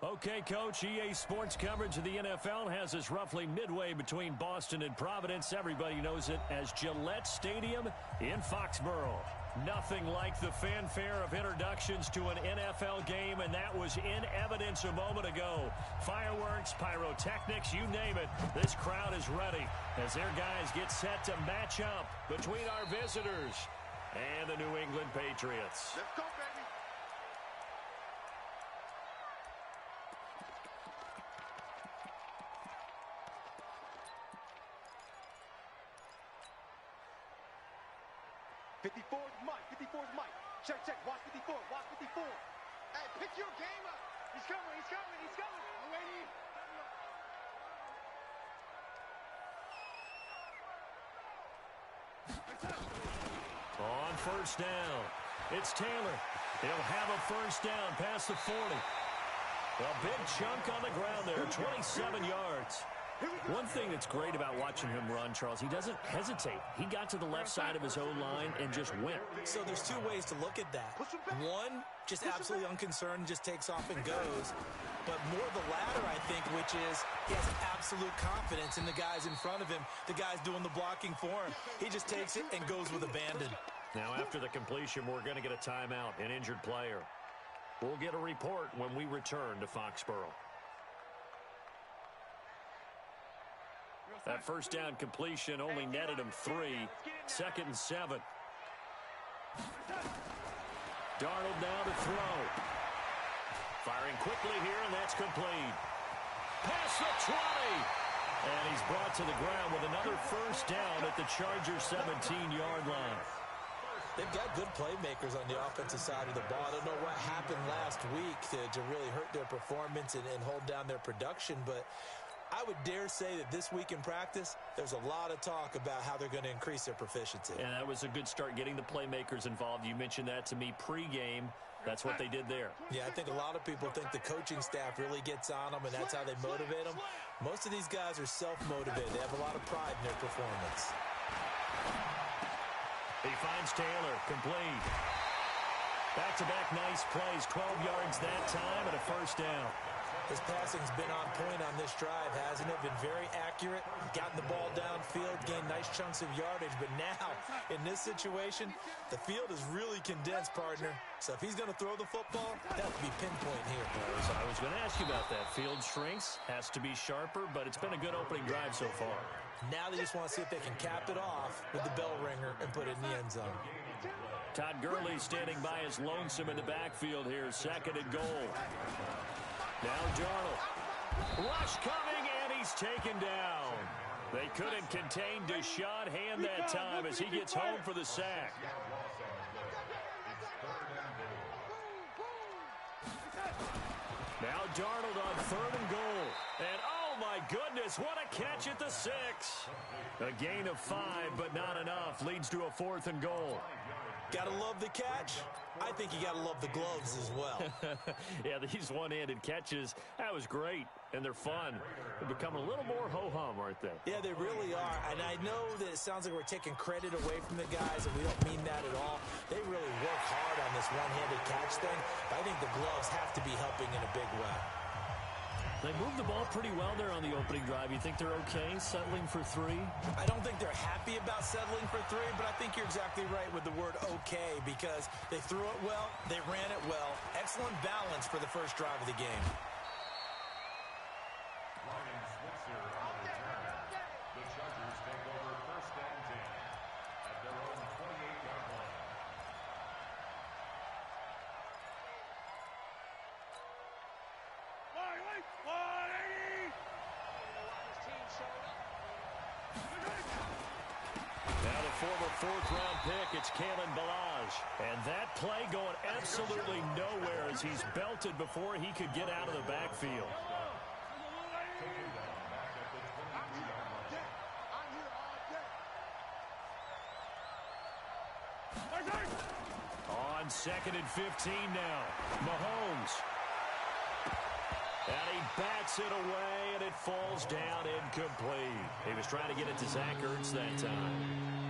Okay, Coach, EA Sports coverage of the NFL has us roughly midway between Boston and Providence. Everybody knows it as Gillette Stadium in Foxborough. Nothing like the fanfare of introductions to an NFL game, and that was in evidence a moment ago. Fireworks, pyrotechnics, you name it. This crowd is ready as their guys get set to match up between our visitors and the New England Patriots. Let's go, baby. Mike. Check. Watch 54. Hey, pick your game up. He's coming. I'm waiting. On first down, it's Taylor. He'll have a first down past the 40. A big chunk on the ground there, 27 yards. One thing that's great about watching him run, Charles, he doesn't hesitate. He got to the left side of his own line and just went. So there's two ways to look at that. One, just absolutely unconcerned, just takes off and goes. But more the latter, I think, which is he has absolute confidence in the guys in front of him, the guys doing the blocking for him. He just takes it and goes with abandon. Now, after the completion, we're going to get a timeout, an injured player. We'll get a report when we return to Foxborough. That first down completion only netted him 3. 2nd and 7. Darnold now to throw. Firing quickly here, and that's complete. Past the 20. And he's brought to the ground with another first down at the Chargers' 17-yard line. They've got good playmakers on the offensive side of the ball. I don't know what happened last week to really hurt their performance and hold down their production, but I would dare say that this week in practice, there's a lot of talk about how they're going to increase their proficiency. And that was a good start, getting the playmakers involved. You mentioned that to me pregame. That's what they did there. Yeah, I think a lot of people think the coaching staff really gets on them, and that's how they motivate them. Most of these guys are self-motivated. They have a lot of pride in their performance. He finds Taylor, complete. Back-to-back nice plays, 12 yards that time and a first down. His passing's been on point on this drive, hasn't it? Been very accurate, gotten the ball downfield, gained nice chunks of yardage. But now, in this situation, the field is really condensed, partner. So if he's going to throw the football, that has to be pinpoint here. So I was going to ask you about that. Field shrinks, has to be sharper, but it's been a good opening drive so far. Now they just want to see if they can cap it off with the bell ringer and put it in the end zone. Todd Gurley standing by his lonesome in the backfield here, 2nd and goal. Now Darnold. Rush coming, and he's taken down. They couldn't contain Deshaun Hand that time as he gets home for the sack. Now Darnold on 3rd and goal. And oh my goodness, what a catch at the 6. A gain of 5, but not enough. Leads to a 4th and goal. Gotta love the catch. I think you gotta love the gloves as well. Yeah, these one-handed catches, that was great, and they're fun. They've become a little more ho-hum, aren't they? Yeah, they really are, and I know that it sounds like we're taking credit away from the guys, and we don't mean that at all. They really work hard on this one-handed catch thing, but I think the gloves have to be helping in a big way. They moved the ball pretty well there on the opening drive. You think they're okay settling for 3? I don't think they're happy about settling for 3, but I think you're exactly right with the word okay, because they threw it well, they ran it well. Excellent balance for the first drive of the game. The Chargers take over 1st and 10 at their own 28-yard line. Now the former 4th-round pick, it's Kalen Ballage. And that play going absolutely nowhere as he's belted before he could get out of the backfield. On 2nd and 15 now, Mahomes. And he bats it away, and it falls down incomplete. He was trying to get it to Zach Ertz that time.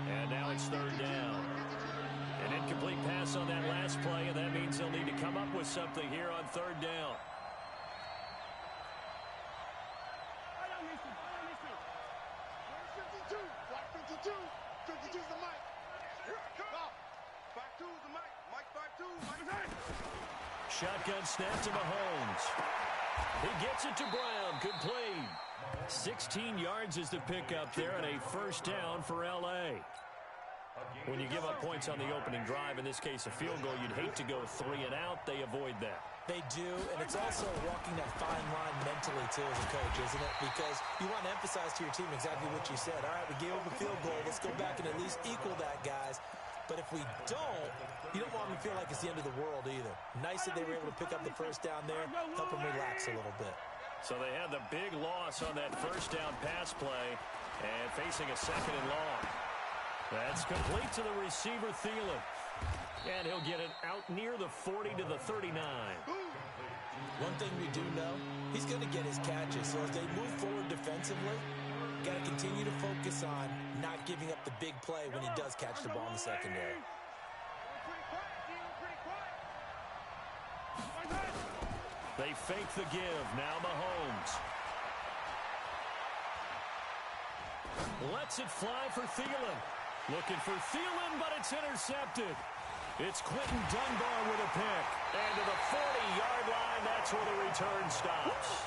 And now it's 3rd down. An incomplete pass on that last play, and that means they'll need to come up with something here on 3rd down. 52. 52's the mic. Go. 52's the mic. Mike 52. Mike. Shotgun snap to Mahomes. He gets it to Brown. Complete. 16 yards is the pickup there, and a first down for L.A. When you give up points on the opening drive, in this case a field goal, you'd hate to go 3 and out. They avoid that. They do, and it's also walking that fine line mentally, too, as a coach, isn't it? Because you want to emphasize to your team exactly what you said. All right, we gave up a field goal. Let's go back and at least equal that, guys. But if we don't, you don't want them to feel like it's the end of the world either. Nice that they were able to pick up the first down there, help them relax a little bit. So they had the big loss on that first down pass play and facing a second and long. That's complete to the receiver, Thielen. And he'll get it out near the 40 to the 39. One thing we do know, he's going to get his catches. So as they move forward defensively, got to continue to focus on not giving up the big play when he does catch the ball in the secondary. They fake the give. Now Mahomes. Lets it fly for Thielen. Looking for Thielen, but it's intercepted. It's Quentin Dunbar with a pick. And to the 40-yard line, that's where the return stops.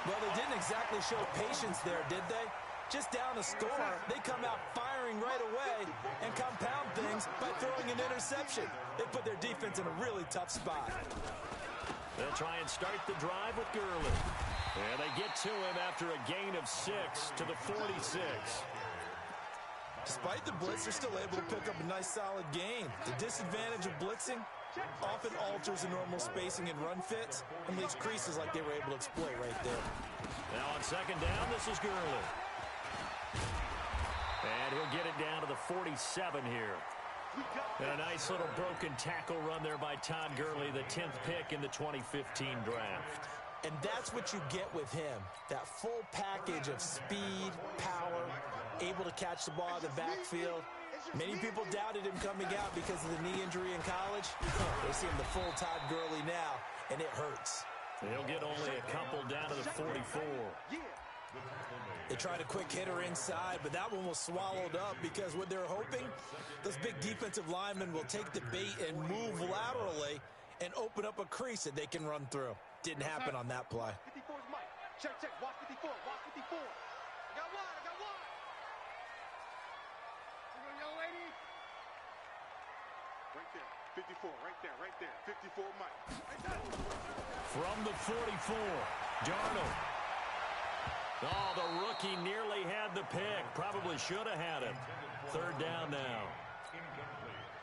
Well, they didn't exactly show patience there, did they? Just down a score, they come out firing right away and compound things by throwing an interception. They put their defense in a really tough spot. They'll try and start the drive with Gurley. And they get to him after a gain of 6 to the 46. Despite the blitz, they're still able to pick up a nice solid gain. The disadvantage of blitzing often alters the normal spacing and run fits and leaves creases like they were able to exploit right there. Now on second down, this is Gurley. And he'll get it down to the 47 here. And a nice little broken tackle run there by Todd Gurley, the 10th pick in the 2015 draft. And that's what you get with him, that full package of speed, power, able to catch the ball in the backfield. Many people doubted him coming out because of the knee injury in college. They see him the full Todd Gurley now, and it hurts. He'll get only a couple down to the 44. They tried a quick hitter inside, but that one was swallowed up because what they're hoping, those big defensive linemen will take the bait and move laterally and open up a crease that they can run through. Didn't happen on that play. 54's Mike. Check, check. Watch 54. Watch 54. I got one. I got one. Young lady. Right there. 54. Right there. Right there. 54 Mike. From the 44, Darnold. Oh, the rookie nearly had the pick. Probably should have had it. Third down now.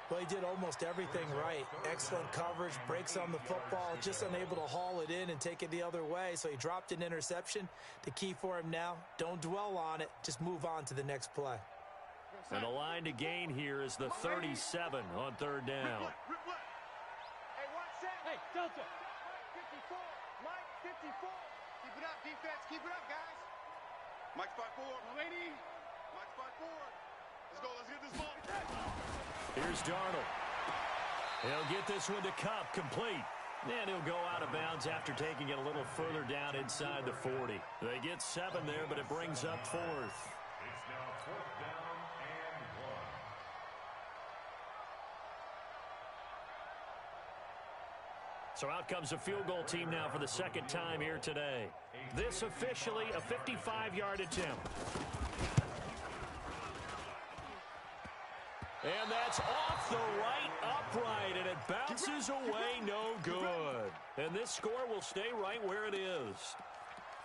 Well, he did almost everything right. Excellent coverage, breaks on the football, just unable to haul it in and take it the other way. So he dropped an interception. The key for him now, don't dwell on it. Just move on to the next play. And the line to gain here is the 37 on third down. Hey, watch that. Hey, Delta. 54. Mike, 54. Keep it up, defense. Keep it up, guys. Mike's 5-4. Lady. Mike's 5-4. Let's go. Let's get this ball. Here's Darnold. He'll get this one to Kupp, complete. And he'll go out of bounds after taking it a little further down inside the 40. They get 7 there, but it brings up 4th. It's now 4th down and 1. So out comes a field goal team now for the second time here today. This officially a 55-yard attempt. And that's off the right upright, and it bounces away no good. And this score will stay right where it is.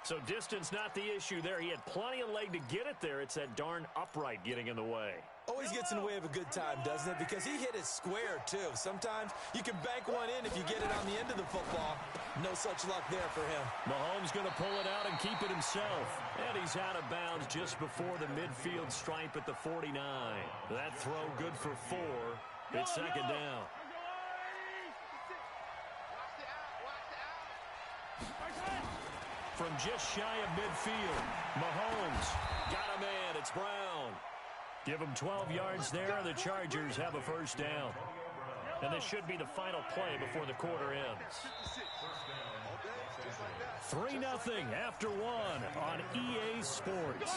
So distance not the issue there. He had plenty of leg to get it there. It's that darn upright getting in the way. Always gets in the way of a good time, doesn't it? Because he hit it square, too. Sometimes you can bank one in if you get it on the end of the football. No such luck there for him. Mahomes going to pull it out and keep it himself. And he's out of bounds just before the midfield stripe at the 49. That throw good for 4. It's second down. From just shy of midfield, Mahomes got a man. It's Brown. Give him 12 yards there, and the Chargers have a first down. And this should be the final play before the quarter ends. 3-0 after 1 on EA Sports.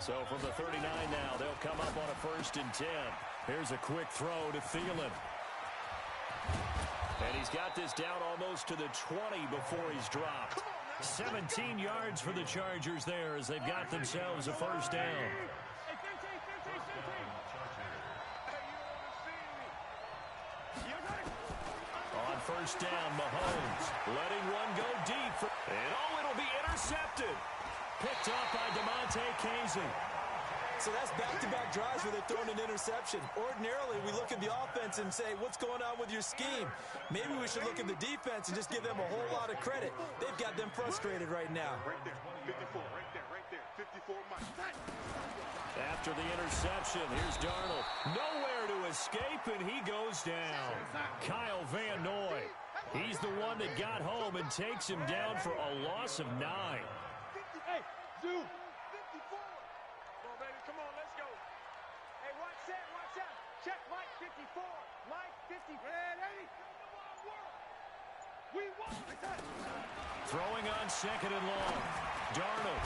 So from the 39 now, they'll come up on a 1st and 10. Here's a quick throw to Thielen. And he's got this down almost to the 20 before he's dropped. 17 yards for the Chargers there as they've got themselves a 1st down. On 1st down, Mahomes letting one go deep. And it'll be intercepted. Picked up by DeMonte Casey. So that's back-to-back drives where they're throwing an interception. Ordinarily, we look at the offense and say, what's going on with your scheme? Maybe we should look at the defense and just give them a whole lot of credit. They've got them frustrated right now. Right there, 54, right there, 54, Mike. After the interception, here's Darnold. Nowhere to escape, and he goes down. Kyle Van Noy. He's the one that got home and takes him down for a loss of 9. Hey, Zoo. 54. Come on, baby, come on, let's go. Hey, watch that, watch out. Check Mike 54. Mike 50. Ready? We won. Throwing on 2nd and long. Darnold.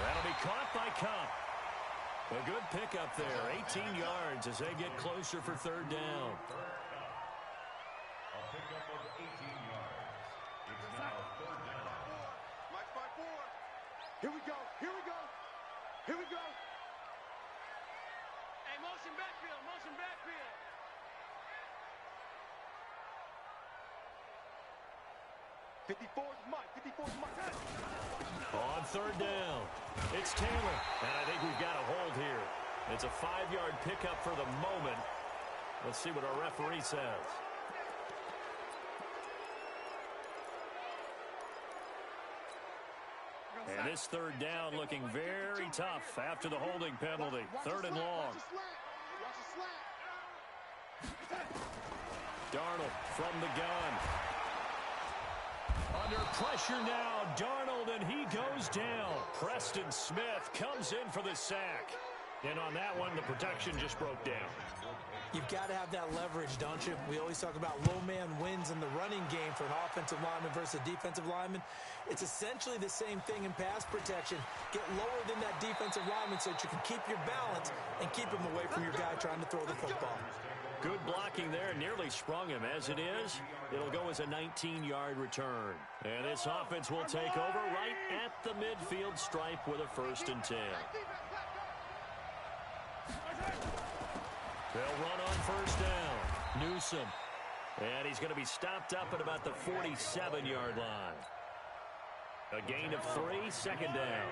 That'll be caught by Cup. A good pickup there. 18 yards as they get closer for 3rd down. A pickup of 18 yards. It's now 3rd down. Mike 5-4. Here we go, here we go. Here we go. Hey, motion backfield, motion backfield. Mike, 54's Mike. On 3rd down, it's Taylor. And I think we've got a hold here. It's a 5-yard pickup for the moment. Let's see what our referee says. And this 3rd down looking very tough after the holding penalty. 3rd and long. Darnold from the gun. Under pressure now, Darnold, and he goes down. Preston Smith comes in for the sack. And on that one, the protection just broke down. You've got to have that leverage, don't you? We always talk about low man wins in the running game for an offensive lineman versus a defensive lineman. It's essentially the same thing in pass protection. Get lower than that defensive lineman so that you can keep your balance and keep him away from your guy trying to throw the football. Good blocking there, nearly sprung him. As it is, it'll go as a 19-yard return. And this offense will take over right at the midfield stripe with a 1st and 10. They'll run on 1st down. Newsom. And he's going to be stopped up at about the 47-yard line. A gain of 3, 2nd down.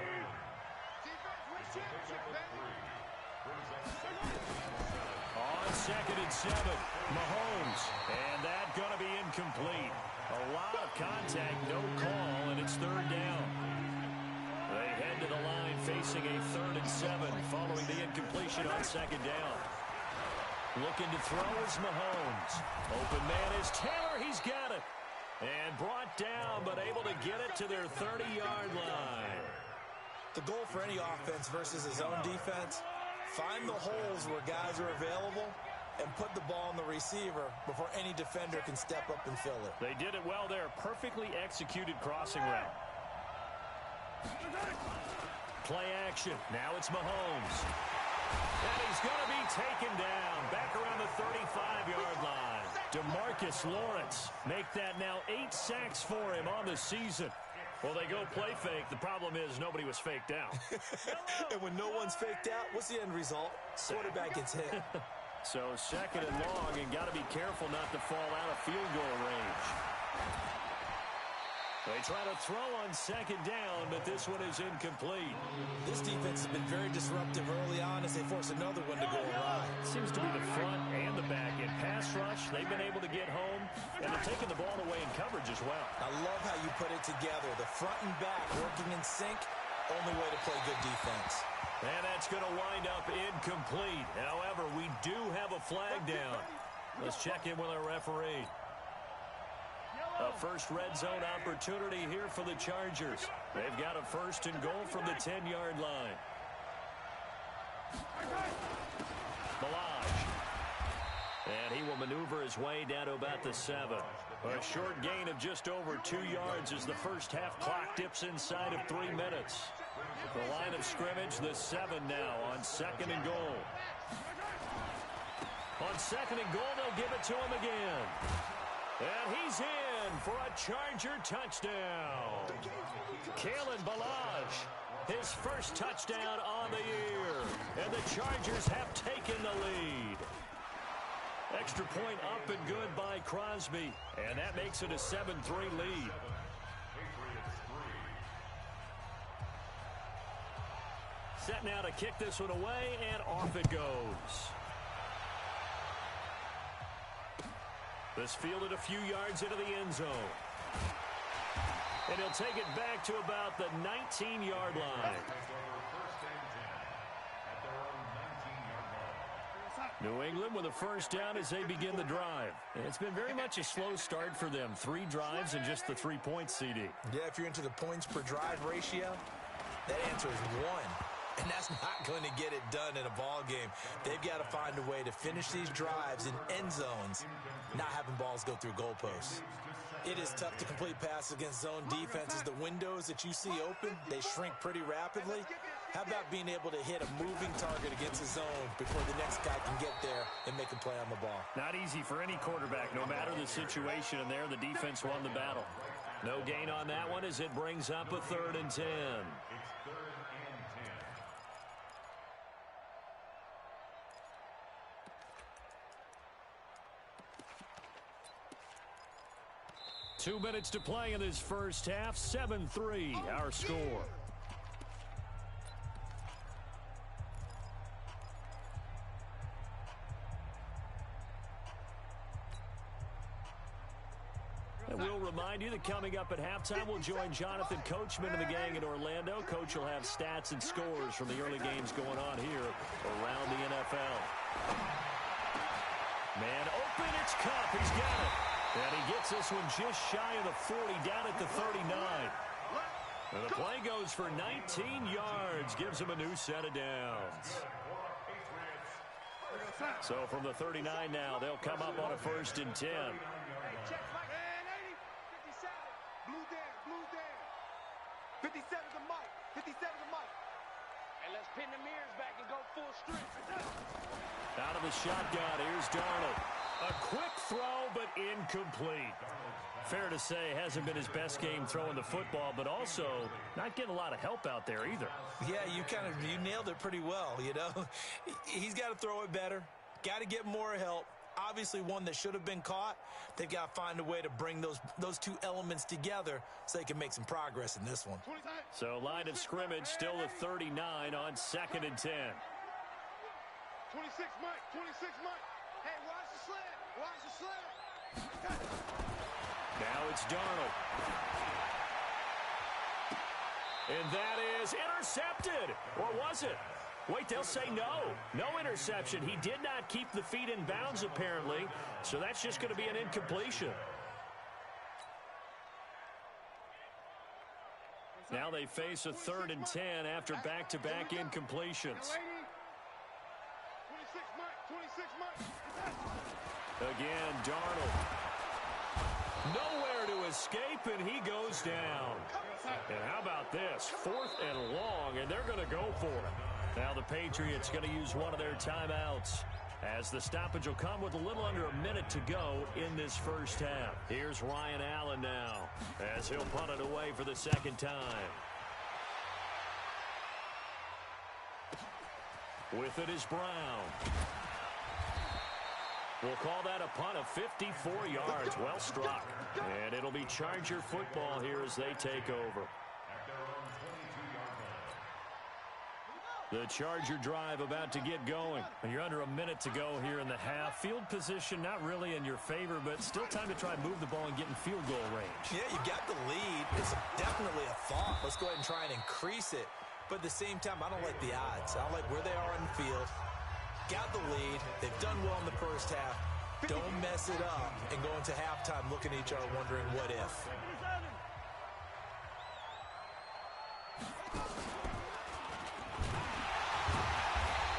On 2nd and 7, Mahomes. And that going to be incomplete. A lot of contact, no call, and it's 3rd down. They head to the line facing a 3rd and 7 following the incompletion on 2nd down. Looking to throw is Mahomes. Open man is Taylor. He's got it. And brought down, but able to get it to their 30-yard line. The goal for any offense versus his own defense, find the holes where guys are available and put the ball on the receiver before any defender can step up and fill it. They did it well there. Perfectly executed crossing route. Play action. Now it's Mahomes. And he's going to be taken down back around the 35-yard line. DeMarcus Lawrence make that now 8 sacks for him on the season. Well, they go play fake. The problem is nobody was faked out. And when no one's faked out, what's the end result? Quarterback gets hit. So 2nd and long, and got to be careful not to fall out of field goal range. They try to throw on 2nd down, but this one is incomplete. This defense has been very disruptive early on as they force another one to go awry. Seems to be the front and the back. In pass rush, they've been able to get home, and they're taking the ball away in coverage as well. I love how you put it together. The front and back working in sync, only way to play good defense. And that's going to wind up incomplete. However, we do have a flag down. Let's check in with our referee. A first red zone opportunity here for the Chargers. They've got a 1st and goal from the 10-yard line. Balaj. And he will maneuver his way down to about the 7. A short gain of just over 2 yards as the first half clock dips inside of 3 minutes. The line of scrimmage, the 7 now on 2nd and goal. On 2nd and goal, they'll give it to him again. And he's in for a Charger touchdown. Kalen Ballage, his first touchdown on the year. And the Chargers have taken the lead. Extra point up and good by Crosby. And that makes it a 7-3 lead. Set now to kick this one away, and off it goes. This fielded a few yards into the end zone. And he'll take it back to about the 19-yard line. New England with a first down as they begin the drive. And it's been very much a slow start for them. 3 drives and just the 3 points, CD. Yeah, if you're into the points per drive ratio, that answer is 1. And that's not going to get it done in a ball game. They've got to find a way to finish these drives in end zones, not having balls go through goalposts. It is tough to complete passes against zone defenses. The windows that you see open, they shrink pretty rapidly. How about being able to hit a moving target against a zone before the next guy can get there and make a play on the ball? Not easy for any quarterback, no matter the situation. And there, the defense won the battle. No gain on that one as it brings up a 3rd and 10. It's 3rd and 10. 2 minutes to play in this first half. 7-3, our score. And we'll remind you that coming up at halftime, we'll join Jonathan Coachman and the gang in Orlando. Coach will have stats and scores from the early games going on here around the NFL. Man open, it's Cup. He's got it. And he gets this one just shy of the 40, down at the 39. And the play goes for 19 yards, gives him a new set of downs. So from the 39 now, they'll come up on a 1st and 10. Blue down. 57 to Mike. 57 to Mike. And let's pin the mirrors back and go full strength. Out of the shotgun, here's Darnold. A quick throw, but incomplete. Fair to say, hasn't been his best game throwing the football, but also not getting a lot of help out there either. Yeah, you nailed it pretty well, you know. He's got to throw it better. Got to get more help. Obviously one that should have been caught. They've got to find a way to bring those two elements together so they can make some progress in this one. So line of scrimmage still the 39 on 2nd and 10. 26 Mike. 26 Mike. Hey, watch the sled. Watch the sled. Now it's Darnold. And that is intercepted. Or was it? Wait, they'll say no. No interception. He did not keep the feet in bounds, apparently. So that's just going to be an incompletion. Now they face a 3rd and 10 after back-to-back incompletions. 26 Mike. 26 Mike. Again, Darnold. Nowhere to escape, and he goes down. And how about this? 4th and long, and they're going to go for it. Now the Patriots going to use one of their timeouts as the stoppage will come with a little under a minute to go in this first half. Here's Ryan Allen now as he'll punt it away for the 2nd time. With it is Brown. We'll call that a punt of 54 yards. Well struck. And it'll be Charger football here as they take over. The Charger drive about to get going. And you're under a minute to go here in the half. Field position not really in your favor, but still time to try and move the ball and get in field goal range. Yeah, you got the lead. It's definitely a thought. Let's go ahead and try and increase it. But at the same time, I don't like the odds. I don't like where they are in the field. Got the lead. They've done well in the first half. Don't mess it up and go into halftime looking at each other wondering what if.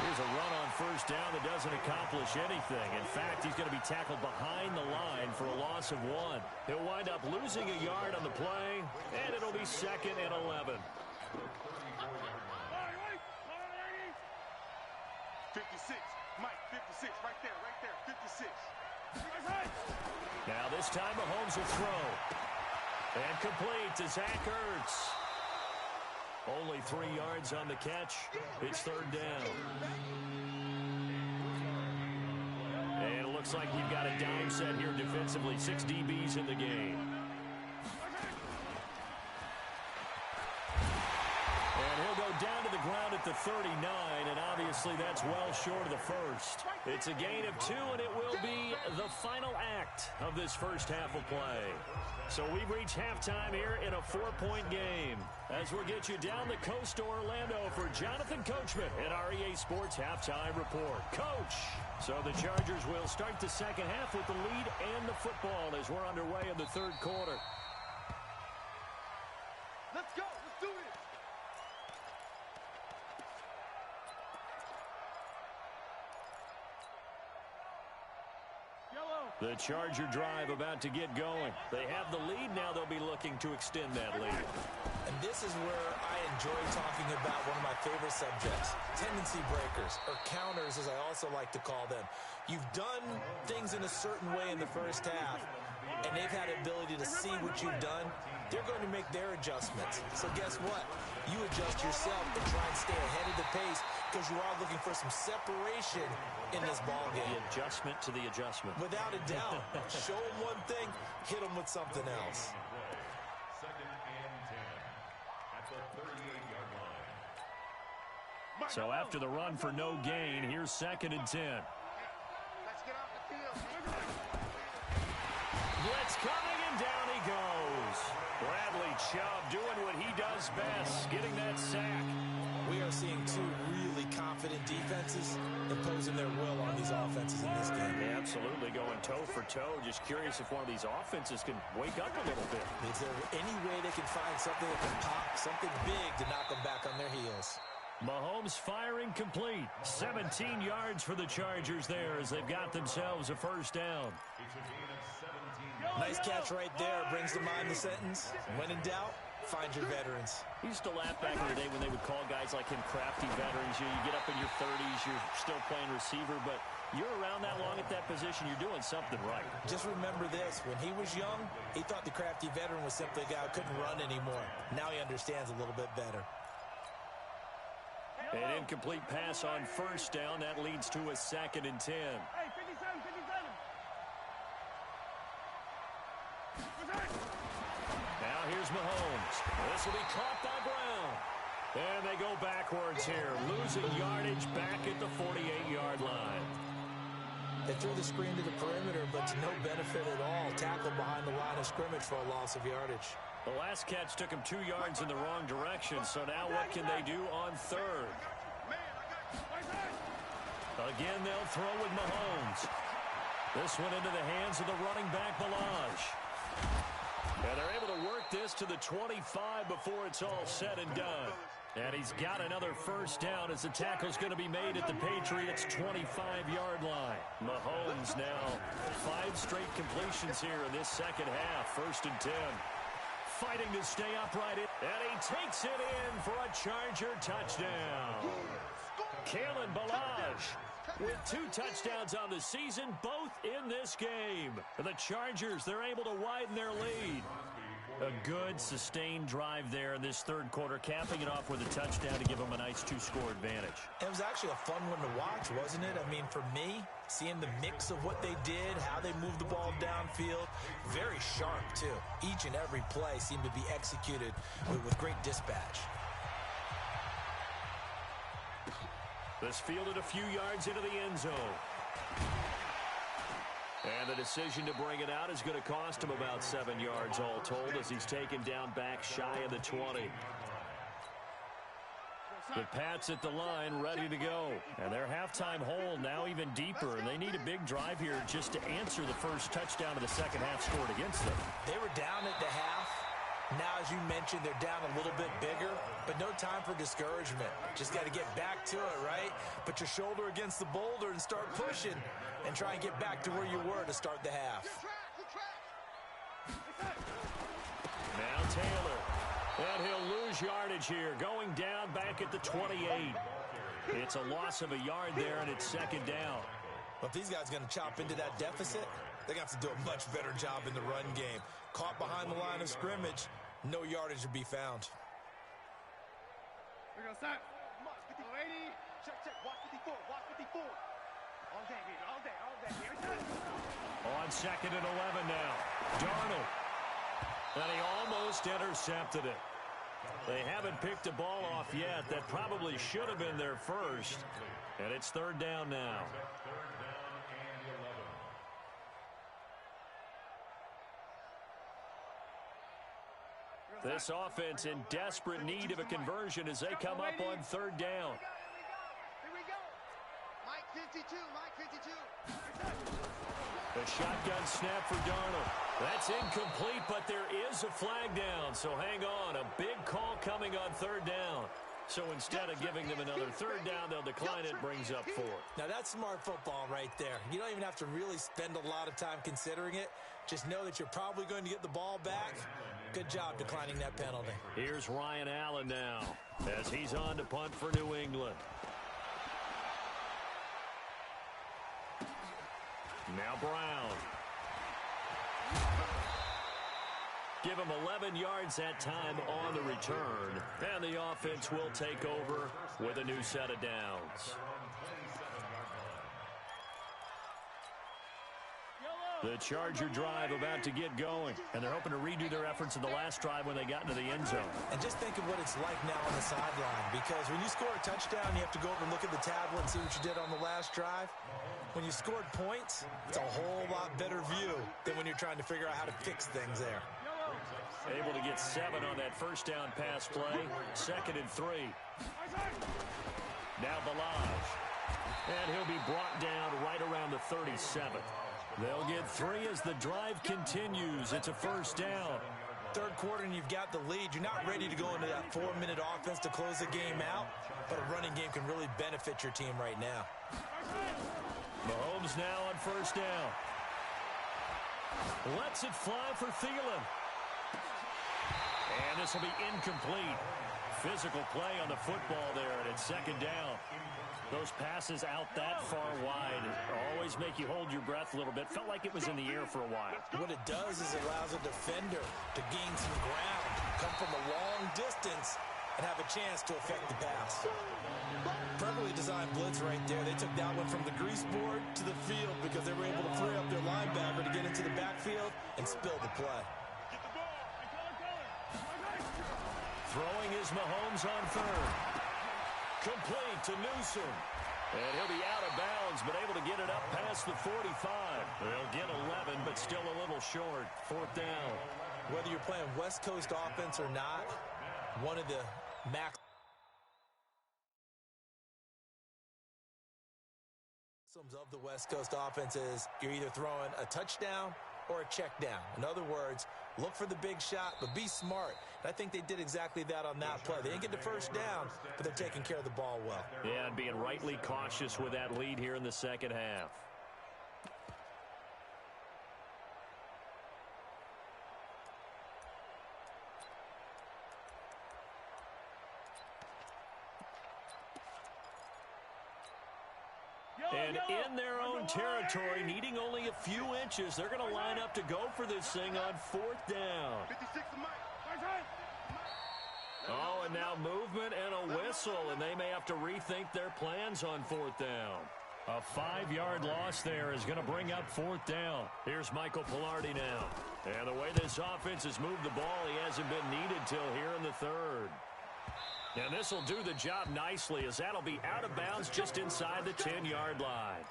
Here's a run on first down that doesn't accomplish anything. In fact, he's going to be tackled behind the line for a loss of 1. He'll wind up losing a yard on the play, and it'll be 2nd and 11. 56. Mike, 56. Right there, 56. Now this time Mahomes will throw. And complete to Zach Ertz. Only 3 yards on the catch. It's 3rd down. And it looks like you've got a dime set here defensively. 6 DBs in the game. And he'll go down to the ground at the 39, and obviously that's well short of the first. It's a gain of 2, and it will be the final act of this first half of play. So we've reached halftime here in a 4-point game. As we'll get you down the coast to Orlando for Jonathan Coachman at our EA Sports Halftime Report. Coach! So the Chargers will start the second half with the lead and the football as we're underway in the 3rd quarter. Let's go. Let's do this. The Charger drive about to get going. They have the lead. Now they'll be looking to extend that lead. And this is where I enjoy talking about one of my favorite subjects, tendency breakers, or counters as I also like to call them. You've done things in a certain way in the first half, and they've had the ability to see what you've done. They're going to make their adjustments. So guess what? You adjust yourself and try and stay ahead of the pace because you are looking for some separation in this ball game. The adjustment to the adjustment. Without a doubt. Show them one thing, hit them with something else. 2nd and 10 at the 38-yard line. So after the run for no gain, here's 2nd and 10. Let's get off the field. Blitz coming, and down he goes. Bradley Chubb doing what he does best, getting that sack. We are seeing 2 really confident defenses imposing their will on these offenses in this game. Yeah, absolutely, going toe for toe. Just curious if one of these offenses can wake up a little bit. Is there any way they can find something that can pop, something big to knock them back on their heels? Mahomes firing complete. 17 yards for the Chargers there as they've got themselves a first down. It's a gain of 17. Nice catch right there. Brings to mind the sentence, when in doubt, find your veterans. He used to laugh back in the day when they would call guys like him crafty veterans. You get up in your 30s, you're still playing receiver, but you're around that long at that position, you're doing something right. Just remember this. When he was young, he thought the crafty veteran was simply a guy who couldn't run anymore. Now he understands a little bit better. An incomplete pass on first down. That leads to a 2nd and 10. Hey, 57. Now here's Mahomes. This will be caught by Brown. And they go backwards here. Losing yardage back at the 48-yard line. They threw the screen to the perimeter, but to no benefit at all. Tackled behind the line of scrimmage for a loss of yardage. The last catch took him 2 yards in the wrong direction, so now what can they do on 3rd? Again, they'll throw with Mahomes. This one into the hands of the running back, Balaj. And they're able to work this to the 25 before it's all said and done. And he's got another first down as the tackle's going to be made at the Patriots' 25-yard line. Mahomes now 5 straight completions here in this second half. 1st and 10. Fighting to stay upright. And he takes it in for a Charger touchdown. Kalen Balaj with 2 touchdowns on the season, both in this game. The Chargers, they're able to widen their lead. A good, sustained drive there in this 3rd quarter, capping it off with a touchdown to give them a nice 2-score advantage. It was actually a fun one to watch, wasn't it? I mean, for me, seeing the mix of what they did, how they moved the ball downfield, very sharp, too. Each and every play seemed to be executed with great dispatch. This fielded a few yards into the end zone. And the decision to bring it out is going to cost him about 7 yards all told as he's taken down back shy of the 20. The Pats at the line ready to go. And their halftime hole now even deeper. And they need a big drive here just to answer the first touchdown of the second half scored against them. They were down at the half. Now, as you mentioned, they're down a little bit bigger, but no time for discouragement. Just got to get back to it, right? Put your shoulder against the boulder and start pushing and try and get back to where you were to start the half. Now Taylor. And he'll lose yardage here, going down back at the 28. It's a loss of a yard there, and it's second down. Well, if these guys are going to chop into that deficit, they're going to have to do a much better job in the run game. Caught behind the line of scrimmage, no yardage to be found. We're going to start. 80. Check, watch 54, watch 54. All day, dude, all day. On second and 11 now. Darnold. And he almost intercepted it. They haven't picked a ball off yet. That probably should have been their first. And it's third down now. This offense in desperate need of a conversion as they come up on third down. Here we go. Mike 52, Mike 52. A shotgun snap for Darnold. That's incomplete, but there is a flag down. So hang on. A big call coming on third down. So instead of giving them another third down, they'll decline it, brings up fourth. Now that's smart football right there. You don't even have to really spend a lot of time considering it. Just know that you're probably going to get the ball back. Good job declining that penalty. Here's Ryan Allen now as he's on to punt for New England. Now Brown. Give him 11 yards that time on the return. And the offense will take over with a new set of downs. The Charger drive about to get going. And they're hoping to redo their efforts in the last drive when they got into the end zone. And just think of what it's like now on the sideline. Because when you score a touchdown, you have to go over and look at the tablet and see what you did on the last drive. When you scored points, it's a whole lot better view than when you're trying to figure out how to fix things there. Able to get 7 on that first down pass play. Second and 3. Now Balaj. And he'll be brought down right around the 37. They'll get 3 as the drive continues. It's a first down. Third quarter and you've got the lead. You're not ready to go into that 4-minute offense to close the game out, but a running game can really benefit your team right now. Mahomes now on first down. Lets it fly for Thielen. And this will be incomplete. Physical play on the football there, and it's second down. Those passes out that far wide always make you hold your breath a little bit. Felt like it was in the air for a while. What it does is it allows a defender to gain some ground, come from a long distance, and have a chance to affect the pass. Perfectly designed blitz right there. They took that one from the grease board to the field because they were able to free up their linebacker to get into the backfield and spill the play. Throwing is Mahomes on third. Complete to Newsom. And he'll be out of bounds, but able to get it up past the 45. They'll get 11, but still a little short. Fourth down. Whether you're playing West Coast offense or not, one of the maxims of the West Coast offense is you're either throwing a touchdown or a check down. In other words, look for the big shot, but be smart. And I think they did exactly that on that play. They didn't get the first down, but they're taking care of the ball well. Yeah, and being rightly cautious with that lead here in the second half. And in their own territory, needing only a few inches, they're going to line up to go for this thing on fourth down. Oh, and now movement and a whistle, and they may have to rethink their plans on fourth down. A 5-yard loss there is going to bring up fourth down. Here's Michael Pilardi now. And the way this offense has moved the ball, he hasn't been needed till here in the third. And this will do the job nicely as that'll be out of bounds just inside the 10-yard line.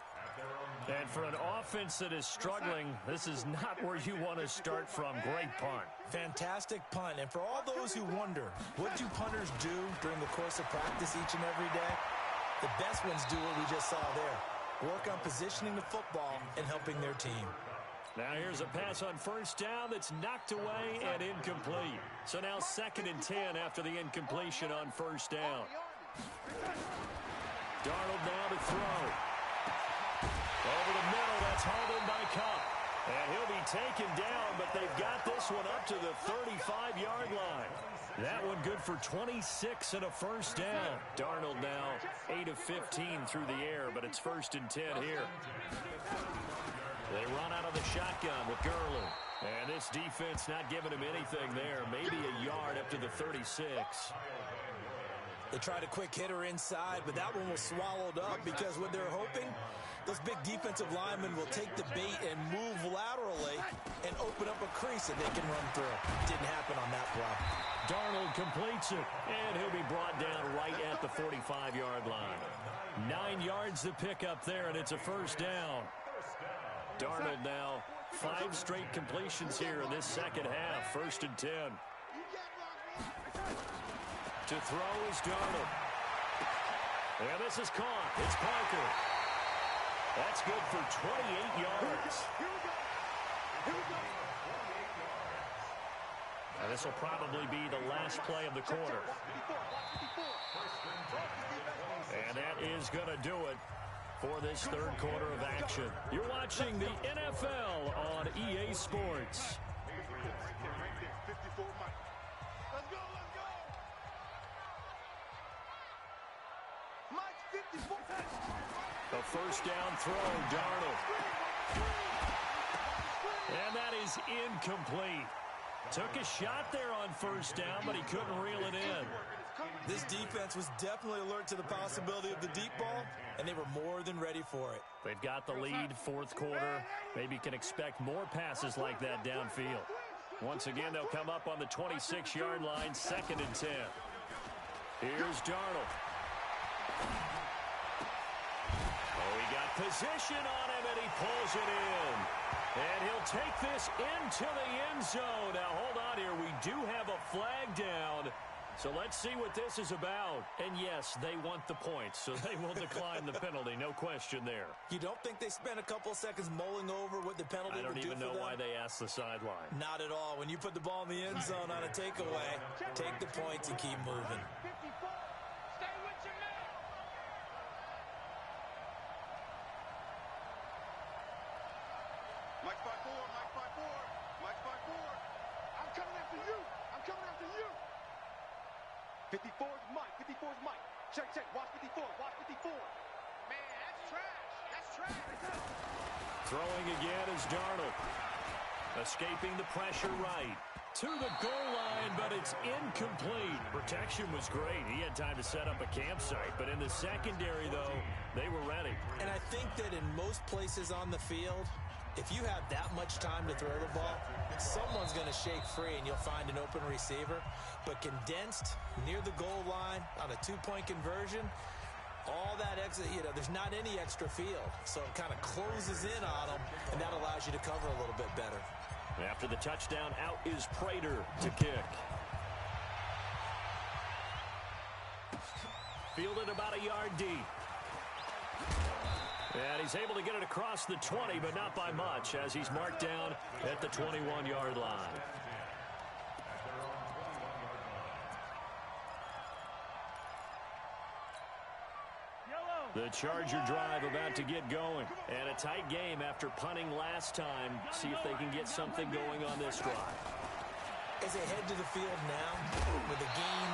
And for an offense that is struggling, this is not where you want to start from. Great punt. Fantastic punt. And for all those who wonder, what do punters do during the course of practice each and every day? The best ones do what we just saw there. Work on positioning the football and helping their team. Now here's a pass on first down that's knocked away and incomplete. So now 2nd and 10 after the incompletion on first down. Darnold now to throw. Over the middle, that's hauled in by Cup. And he'll be taken down, but they've got this one up to the 35-yard line. That one good for 26 and a first down. Darnold now 8 of 15 through the air, but it's 1st and 10 here. They run out of the shotgun with Gurley. And this defense not giving him anything there. Maybe a yard up to the 36. They tried a quick hitter inside, but that one was swallowed up because what they're hoping, those big defensive linemen will take the bait and move laterally and open up a crease that they can run through. Didn't happen on that play. Darnold completes it, and he'll be brought down right at the 45-yard line. 9 yards to pick up there, and it's a first down. Darnold now 5 straight completions here in this second half. 1st and 10. To throw is Darnold. And this is caught. It's Parker. That's good for 28 yards. And this will probably be the last play of the quarter. And that is going to do it for this third quarter of action. You're watching the NFL on EA Sports. A first down throw, Darnold. And that is incomplete. Took a shot there on first down, but he couldn't reel it in. This defense was definitely alert to the possibility of the deep ball, and they were more than ready for it. They've got the lead, fourth quarter. Maybe can expect more passes like that downfield. Once again, they'll come up on the 26-yard line, 2nd and 10. Here's Darnold. Oh, he got position on him, and he pulls it in. And he'll take this into the end zone. Now, hold on here. We do have a flag down. So let's see what this is about. And, yes, they want the points, so they will decline the penalty. No question there. You don't think they spent a couple seconds mulling over what the penalty would do for them? I don't even know why they asked the sideline. Not at all. When you put the ball in the end zone on a takeaway, take the points and keep moving. Mike 5-4, Mike 5-4, Mike 5-4. I'm coming after you. I'm coming after you. 54 is Mike. 54 is Mike. Check, check. Watch 54. Watch 54. Man, that's trash. That's trash. Throwing again is Darnold. Escaping the pressure right. To the goal line, but it's incomplete. Protection was great. He had time to set up a campsite. But in the secondary, though, they were ready. And I think that in most places on the field, if you have that much time to throw the ball, someone's going to shake free and you'll find an open receiver. But condensed near the goal line on a two-point conversion, all that extra, there's not any extra field. So it kind of closes in on them, and that allows you to cover a little bit better. After the touchdown, out is Prater to kick. Fielded about a yard deep. And he's able to get it across the 20, but not by much, as he's marked down at the 21-yard line. The Charger drive about to get going. And a tight game after punting last time. See if they can get something going on this drive. As they head to the field now, with the game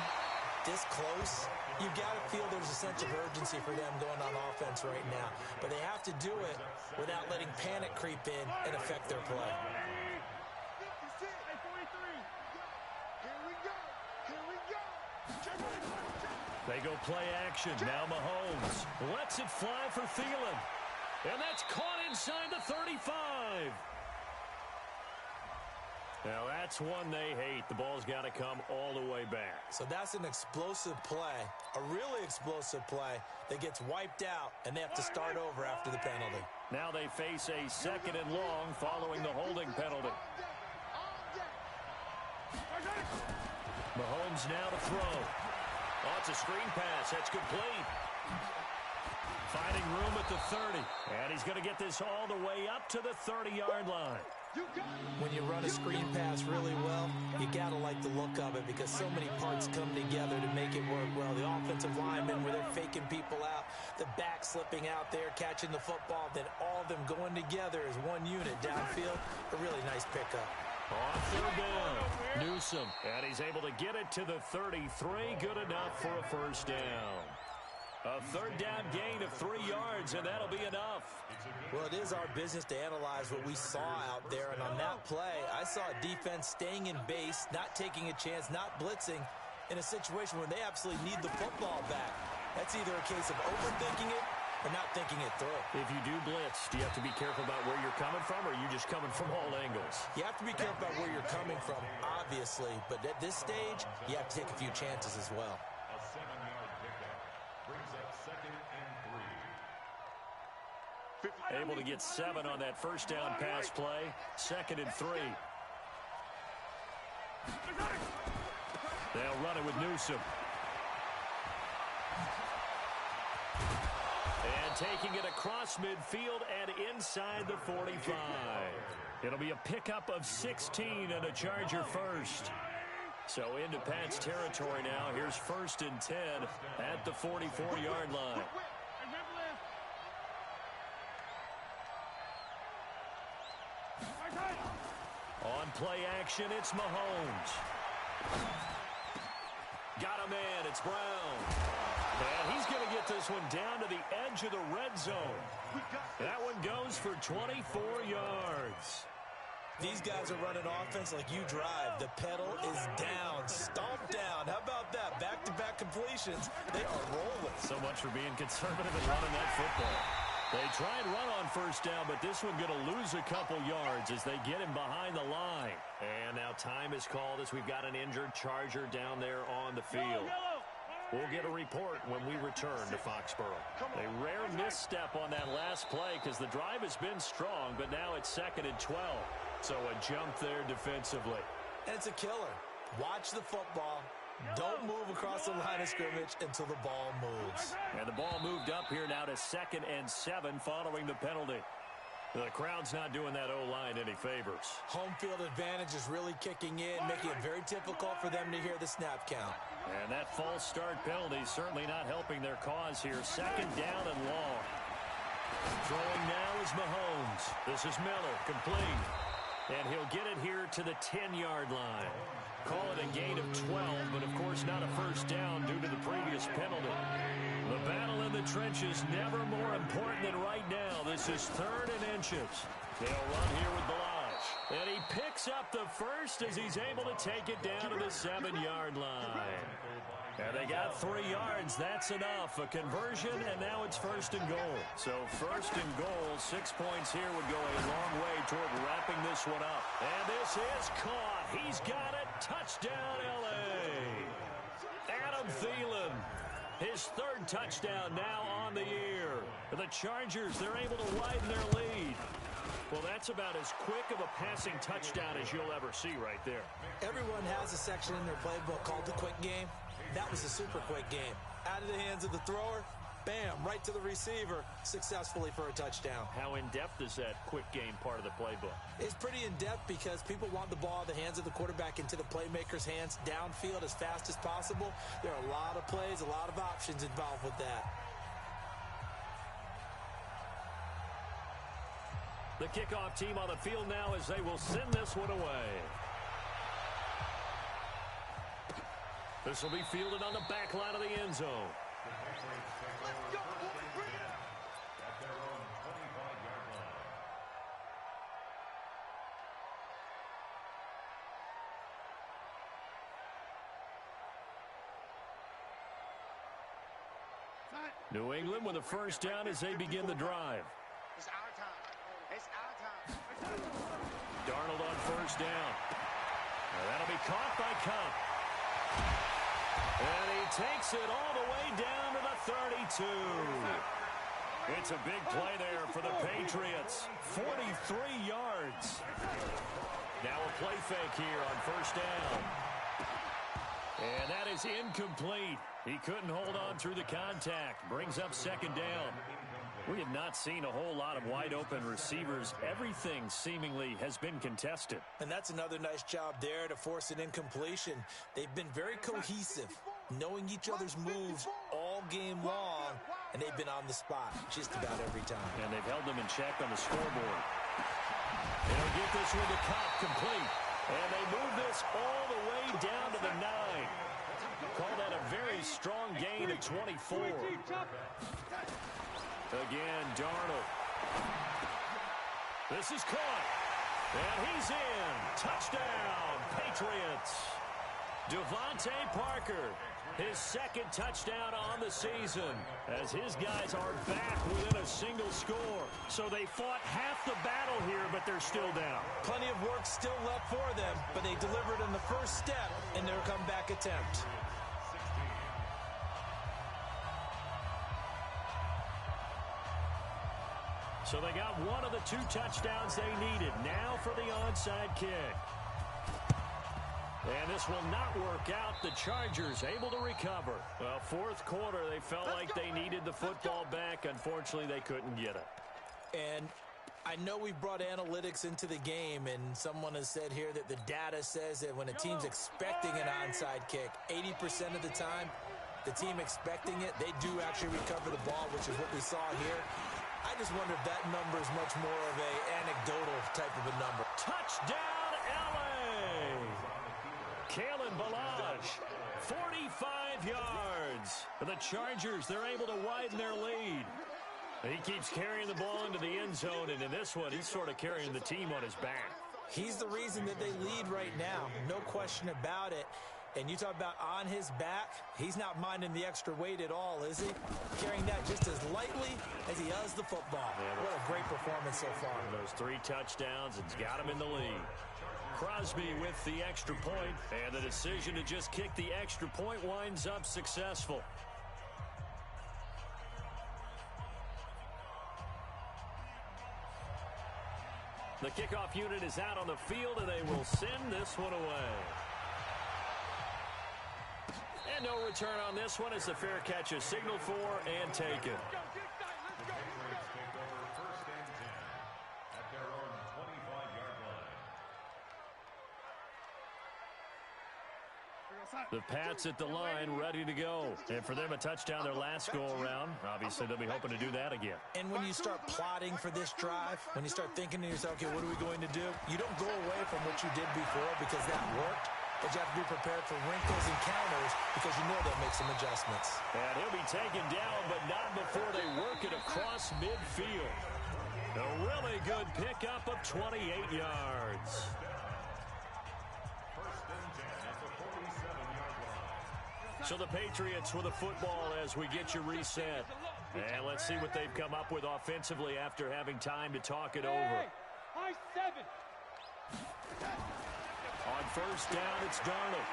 this close, you've got to feel there's a sense of urgency for them going on offense right now. But they have to do it without letting panic creep in and affect their play. They go play action. Now Mahomes lets it fly for Thielen. And that's caught inside the 35. Now that's one they hate. The ball's got to come all the way back. So that's an explosive play, a really explosive play that gets wiped out, and they have to start over after the penalty. Now they face a 2nd and long following the holding penalty. Mahomes now to throw. Oh, it's a screen pass. That's complete. Finding room at the 30. And he's going to get this all the way up to the 30-yard line. When you run a screen pass really well, you got to like the look of it because so many parts come together to make it work well. The offensive linemen, where they're faking people out, the back slipping out there, catching the football, then all of them going together as one unit downfield. A really nice pickup. On third down, Newsome, and he's able to get it to the 33. Good enough for a first down. A third down gain of 3 yards, and that'll be enough. Well, it is our business to analyze what we saw out there, and on that play, I saw a defense staying in base, not taking a chance, not blitzing, in a situation where they absolutely need the football back. That's either a case of overthinking it or not thinking it through. If you do blitz, do you have to be careful about where you're coming from, or are you just coming from all angles? You have to be careful about where you're coming from, obviously, but at this stage, you have to take a few chances as well. A 7-yard pickup brings up 2nd and 3. Able to get 7 on that first down pass play. 2nd and 3. They'll run it with Newsome. And taking it across midfield and inside the 45. It'll be a pickup of 16 and a Charger first. So into Pat's territory now. Here's 1st and 10 at the 44-yard line. On play action, it's Mahomes. Got a man, it's Brown. And he's going to get this one down to the edge of the red zone. That one goes for 24 yards. These guys are running offense like you drive. The pedal is down, stomped down. How about that? Back-to-back completions. They are rolling. So much for being conservative and running that football. They try and run on first down, but this one going to lose a couple yards as they get him behind the line. And now time is called as we've got an injured Charger down there on the field. We'll get a report when we return to Foxborough. A rare misstep on that last play because the drive has been strong, but now it's 2nd and 12. So a jump there defensively. And it's a killer. Watch the football. Don't move across the line of scrimmage until the ball moves. And the ball moved up here now to 2nd and 7 following the penalty. The crowd's not doing that O-line any favors. Home field advantage is really kicking in, making it very difficult for them to hear the snap count. And that false start penalty is certainly not helping their cause here. 2nd down and long. Throwing now is Mahomes. This is Miller, complete. And he'll get it here to the 10-yard line. Call it a gain of 12, but of course not a first down due to the previous penalty. The battle in the trenches never more important than right now. This is 3rd and inches. They'll run here with Balazs. And he picks up the first as he's able to take it down to the 7-yard line. And they got 3 yards. That's enough. A conversion, and now it's 1st and goal. So 1st and goal, 6 points here would go a long way toward wrapping this one up. And this is caught. He's got it. Touchdown, L.A. Adam Thielen. His 3rd touchdown now on the year. The Chargers, they're able to widen their lead. Well, that's about as quick of a passing touchdown as you'll ever see right there. Everyone has a section in their playbook called the quick game. That was a super quick game. Out of the hands of the thrower, bam, right to the receiver, successfully for a touchdown. How in-depth is that quick game part of the playbook? It's pretty in-depth because people want the ball in the hands of the quarterback into the playmaker's hands downfield as fast as possible. There are a lot of plays, a lot of options involved with that. The kickoff team on the field now as they will send this one away. This will be fielded on the back line of the end zone. New England with a first down as they begin the drive. It's our time. It's our time. Darnold on first down. Now that'll be caught by Cup. And he takes it all the way down to the 32. It's a big play there for the Patriots. 43 yards. Now a play fake here on first down. And that is incomplete. He couldn't hold on through the contact. Brings up second down. We have not seen a whole lot of wide-open receivers. Everything seemingly has been contested. And that's another nice job there to force an incompletion. They've been very cohesive, knowing each other's moves all game long, and they've been on the spot just about every time. And they've held them in check on the scoreboard. They'll get this one to Cobb, complete. And they move this all the way down to the 9. Call that a very strong gain of 24. Again, Darnold. This is caught. And he's in. Touchdown, Patriots. Devontae Parker, his second touchdown on the season, as his guys are back within a single score. So they fought half the battle here, but they're still down. Plenty of work still left for them, but they delivered in the first step in their comeback attempt. So they got one of the 2 touchdowns they needed. Now for the onside kick. And this will not work out. The Chargers able to recover. Well, fourth quarter, they felt like they needed the football back. Unfortunately, they couldn't get it. And I know we've brought analytics into the game, and someone has said here that the data says that when a team's expecting an onside kick, 80% of the time, the team expecting it, they do actually recover the ball, which is what we saw here. I just wonder if that number is much more of a anecdotal type of a number. Touchdown, L.A. Kalen Ballage, 45 yards. The Chargers, they're able to widen their lead. He keeps carrying the ball into the end zone, and in this one, he's sort of carrying the team on his back. He's the reason that they lead right now, no question about it. And you talk about on his back, he's not minding the extra weight at all, is he? Carrying that just as lightly as he does the football. Yeah, what a great performance so far. Those 3 touchdowns, it's got him in the lead. Crosby with the extra point, and the decision to just kick the extra point winds up successful. The kickoff unit is out on the field, and they will send this one away. And no return on this one as the fair catch is signaled for and taken. The Pats at the line, ready to go. And for them, a touchdown their last go-around. Obviously, they'll be hoping to do that again. And when you start plotting for this drive, when you start thinking to yourself, okay, what are we going to do? You don't go away from what you did before because that worked. But you have to be prepared for wrinkles and counters because you know they'll make some adjustments. And he'll be taken down, but not before they work it across midfield. A really good pickup of 28 yards. So the Patriots with a football as we get you reset. And let's see what they've come up with offensively after having time to talk it over. High 7. On first down, it's Darnold.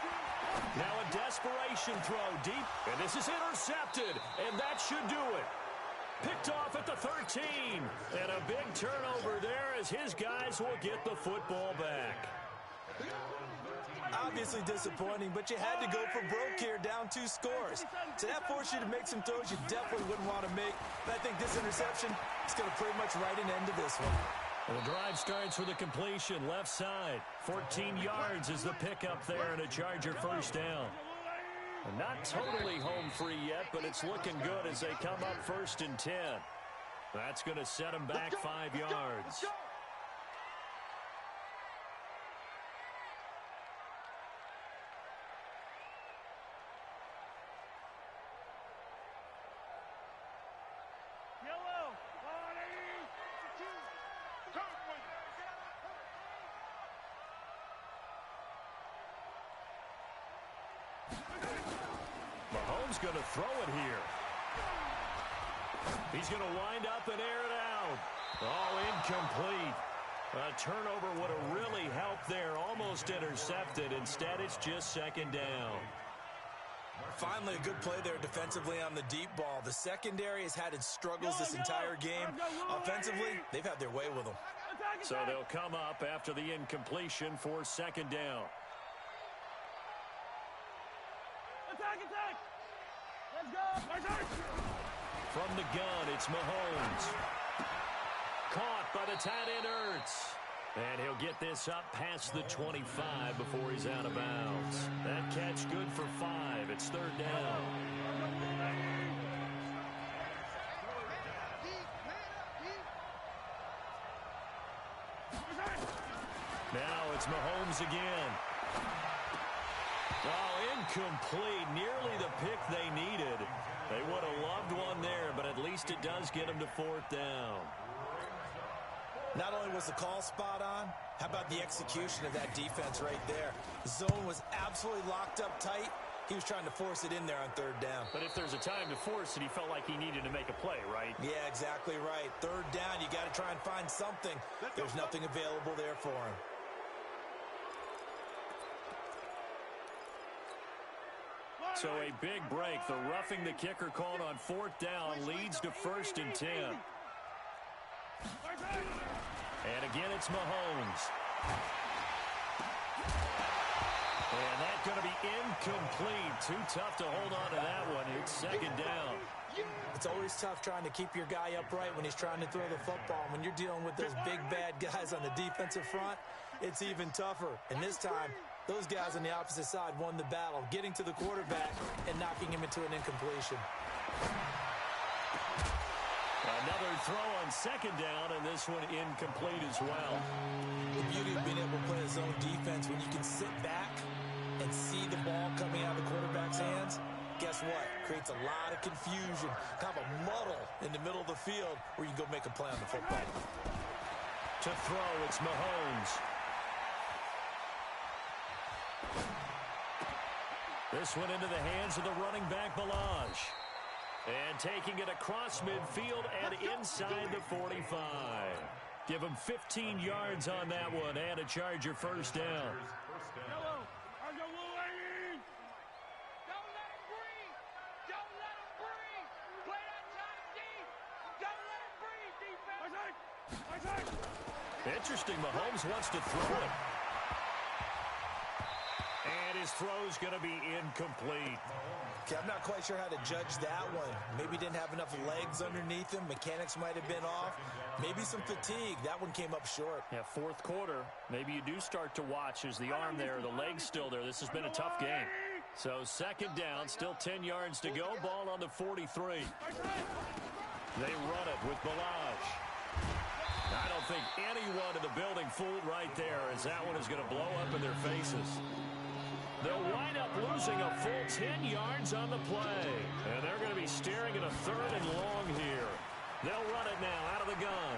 Now a desperation throw deep, and this is intercepted, and that should do it. Picked off at the 13, and a big turnover there as his guys will get the football back. Obviously disappointing, but you had to go for broke here, down 2 scores. So that forced you to make some throws you definitely wouldn't want to make. But I think this interception is going to pretty much write an end to this one. The drive starts with a completion left side. 14 yards is the pickup there and a Charger first down. Not totally home free yet, but it's looking good as they come up 1st and 10. That's going to set them back 5 yards. Mahomes going to throw it here. He's going to wind up and air it out. Oh, incomplete. A turnover would have really helped there. Almost intercepted. Instead, it's just 2nd down. Finally, a good play there defensively on the deep ball. The secondary has had its struggles this entire game. Offensively, they've had their way with them. So they'll come up after the incompletion for 2nd down. Attack! Let's go! From the gun, it's Mahomes. Caught by the tight end, Ertz. And he'll get this up past the 25 before he's out of bounds. That catch good for 5. It's third down. Now it's Mahomes again. Oh, incomplete. Nearly the pick they needed. They would have loved one there, but at least it does get them to fourth down. Not only was the call spot on, how about the execution of that defense right there? The zone was absolutely locked up tight. He was trying to force it in there on third down. But if there's a time to force it, he felt like he needed to make a play, right? Yeah, exactly right. Third down, you got to try and find something. There's nothing available there for him. So a big break. The roughing the kicker called on fourth down leads to 1st and 10. And again, it's Mahomes. And that's going to be incomplete. Too tough to hold on to that one. It's second down. It's always tough trying to keep your guy upright when he's trying to throw the football. When you're dealing with those big, bad guys on the defensive front, it's even tougher. And this time, those guys on the opposite side won the battle, getting to the quarterback and knocking him into an incompletion. Another throw on second down, and this one incomplete as well. The beauty of being able to play a zone defense when you can sit back and see the ball coming out of the quarterback's hands, guess what? Creates a lot of confusion, kind of a muddle in the middle of the field where you can go make a play on the football. To throw, it's Mahomes. This one into the hands of the running back, Balaj. And taking it across midfield and inside the 45. Give him 15 yards on that one and a Charger first down. Interesting, Mahomes wants to throw it. And his throw's going to be incomplete. Okay, I'm not quite sure how to judge that one. Maybe didn't have enough legs underneath him. Mechanics might have been off. Maybe some fatigue. That one came up short. Yeah, fourth quarter. Maybe you do start to watch as the arm there, the leg's still there. This has been a tough game. So second down, still 10 yards to go. Ball on the 43. They run it with Balaj. I don't think anyone in the building fooled right there, as that one is going to blow up in their faces. They'll wind up losing a full 10 yards on the play. And they're going to be staring at a third and long here. They'll run it now out of the gun.